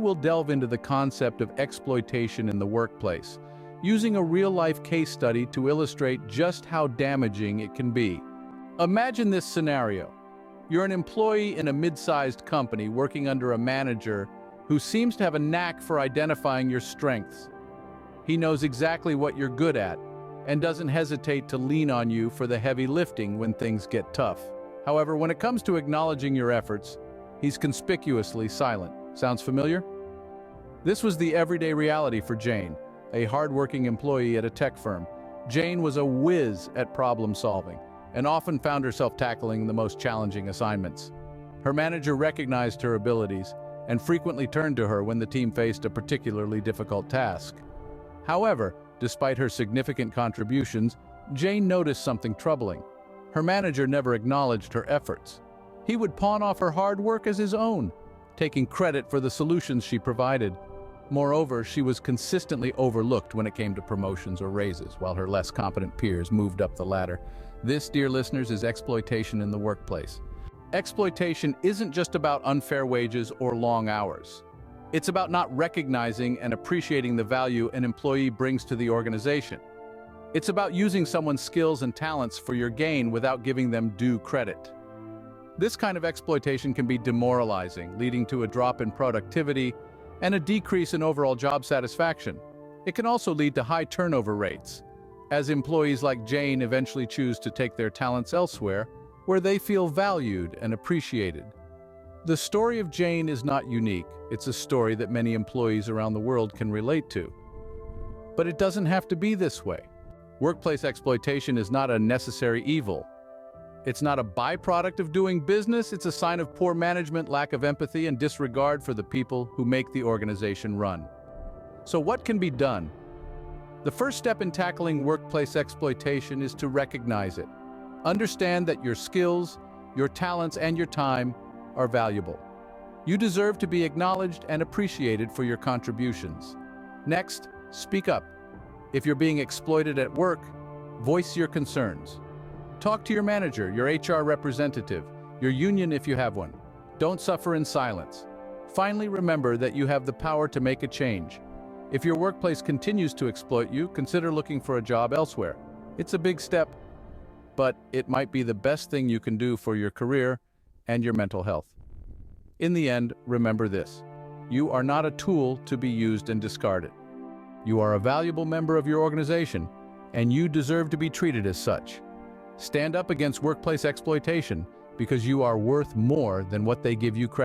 We'll delve into the concept of exploitation in the workplace, using a real-life case study to illustrate just how damaging it can be. Imagine this scenario. You're an employee in a mid-sized company working under a manager who seems to have a knack for identifying your strengths. He knows exactly what you're good at and doesn't hesitate to lean on you for the heavy lifting when things get tough. However, when it comes to acknowledging your efforts, he's conspicuously silent. Sounds familiar? This was the everyday reality for Jane, a hard-working employee at a tech firm. Jane was a whiz at problem solving and often found herself tackling the most challenging assignments. Her manager recognized her abilities and frequently turned to her when the team faced a particularly difficult task. However, despite her significant contributions, Jane noticed something troubling. Her manager never acknowledged her efforts. He would pawn off her hard work as his own, taking credit for the solutions she provided. Moreover, she was consistently overlooked when it came to promotions or raises, while her less competent peers moved up the ladder. This, dear listeners, is exploitation in the workplace. Exploitation isn't just about unfair wages or long hours. It's about not recognizing and appreciating the value an employee brings to the organization. It's about using someone's skills and talents for your gain without giving them due credit. This kind of exploitation can be demoralizing, leading to a drop in productivity and a decrease in overall job satisfaction. It can also lead to high turnover rates, as employees like Jane eventually choose to take their talents elsewhere, where they feel valued and appreciated. The story of Jane is not unique. It's a story that many employees around the world can relate to. But it doesn't have to be this way. Workplace exploitation is not a necessary evil. It's not a byproduct of doing business. It's a sign of poor management, lack of empathy, and disregard for the people who make the organization run. So what can be done? The first step in tackling workplace exploitation is to recognize it. Understand that your skills, your talents, and your time are valuable. You deserve to be acknowledged and appreciated for your contributions. Next, speak up. If you're being exploited at work, voice your concerns. Talk to your manager, your HR representative, your union if you have one. Don't suffer in silence. Finally, remember that you have the power to make a change. If your workplace continues to exploit you, consider looking for a job elsewhere. It's a big step, but it might be the best thing you can do for your career and your mental health. In the end, remember this: you are not a tool to be used and discarded. You are a valuable member of your organization, and you deserve to be treated as such. Stand up against workplace exploitation because you are worth more than what they give you credit for.